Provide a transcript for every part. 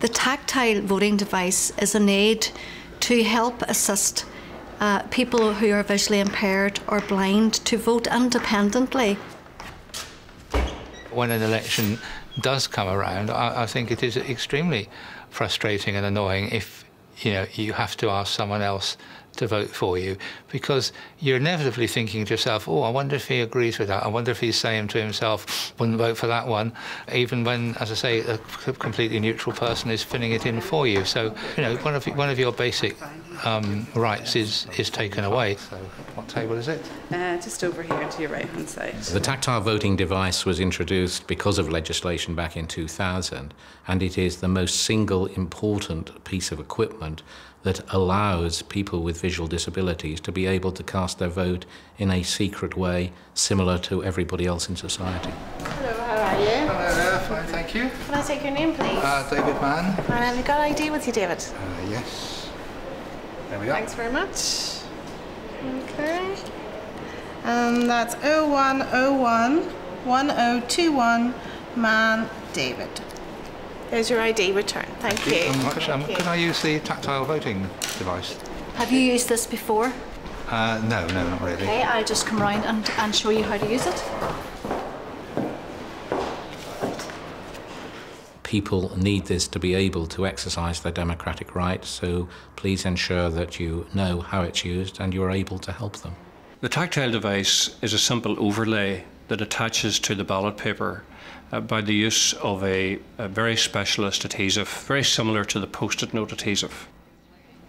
The tactile voting device is an aid to help assist people who are visually impaired or blind to vote independently. When an election does come around, I think it is extremely frustrating and annoying if you have to ask someone else to vote for you, because you're inevitably thinking to yourself, oh, I wonder if he agrees with that. I wonder if he's saying to himself, wouldn't vote for that one, even when, as I say, a completely neutral person is filling it in for you. So, one of your basic rights is taken away. So, what table is it? Just over here to your right-hand side. The tactile voting device was introduced because of legislation back in 2000, and it is the most single important piece of equipment that allows people with visual disabilities to be able to cast their vote in a secret way, similar to everybody else in society. Hello, how are you? Hello there, fine, thank you. Can I take your name, please? David Mann. And have you got ID with you, David? Yes. There we are. Thanks very much. Okay. And that's 0101 1021 Mann David. There's your ID return. Thank you. Very much. Can I use the tactile voting device? Have you used this before? No, not really. Okay, I'll just come round and show you how to use it. People need this to be able to exercise their democratic rights, so please ensure that you know how it's used and you're able to help them. The tactile device is a simple overlay that attaches to the ballot paper by the use of a very specialist adhesive, very similar to the post-it note adhesive.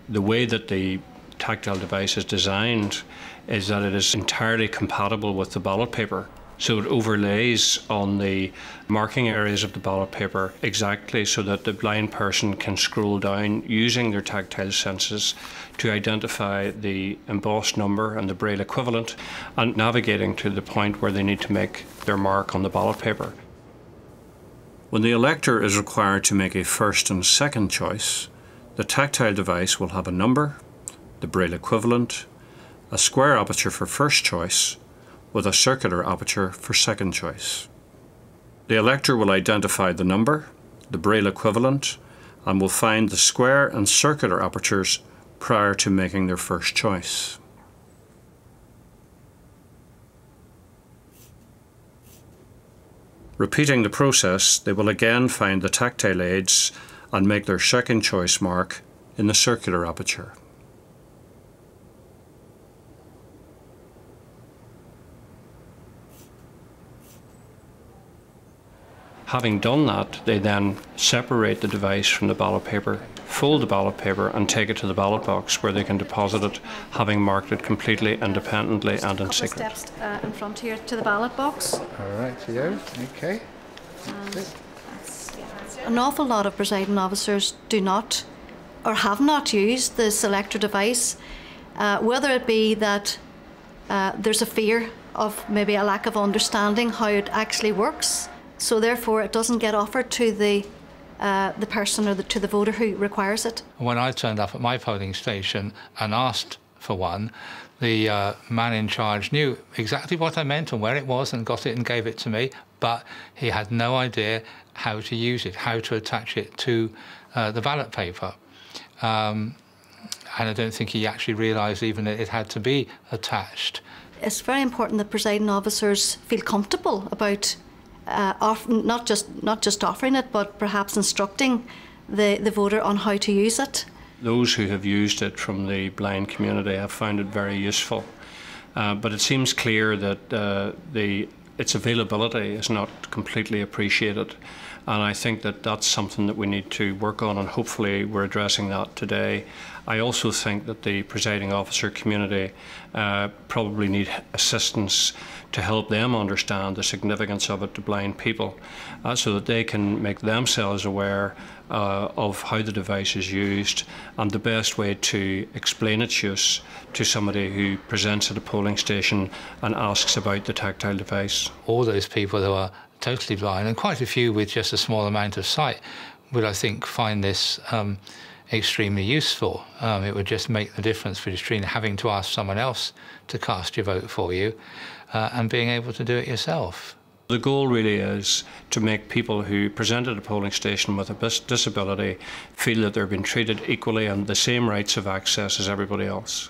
The way that the tactile device is designed is that it is entirely compatible with the ballot paper. So it overlays on the marking areas of the ballot paper exactly so that the blind person can scroll down using their tactile senses to identify the embossed number and the braille equivalent, and navigating to the point where they need to make their mark on the ballot paper. When the elector is required to make a first and second choice, the tactile device will have a number, the braille equivalent, a square aperture for first choice, with a circular aperture for second choice. The elector will identify the number, the braille equivalent, and will find the square and circular apertures prior to making their first choice. Repeating the process, they will again find the tactile aids and make their second choice mark in the circular aperture. Having done that, they then separate the device from the ballot paper, fold the ballot paper and take it to the ballot box where they can deposit it, having marked it completely independently and in secret. Steps in front here to the ballot box. All right, okay. An awful lot of presiding officers do not or have not used the selector device, whether it be that there's a fear of maybe a lack of understanding how it actually works, so therefore it doesn't get offered to the person or to the voter who requires it. When I turned up at my polling station and asked for one, the man in charge knew exactly what I meant and where it was and got it and gave it to me, but he had no idea how to use it, how to attach it to the ballot paper. And I don't think he actually realised even that it had to be attached. It's very important that presiding officers feel comfortable about not just offering it, but perhaps instructing the voter on how to use it. Those who have used it from the blind community have found it very useful, but it seems clear that its availability is not completely appreciated, and I think that that's something that we need to work on, and hopefully we're addressing that today. I also think that the presiding officer community probably need assistance to help them understand the significance of it to blind people, so that they can make themselves aware of how the device is used and the best way to explain its use to somebody who presents at a polling station and asks about the tactile device. All those people who are totally blind, and quite a few with just a small amount of sight, would, I think, find this extremely useful. It would just make the difference between having to ask someone else to cast your vote for you and being able to do it yourself. The goal really is to make people who present at a polling station with a disability feel that they're being treated equally and the same rights of access as everybody else.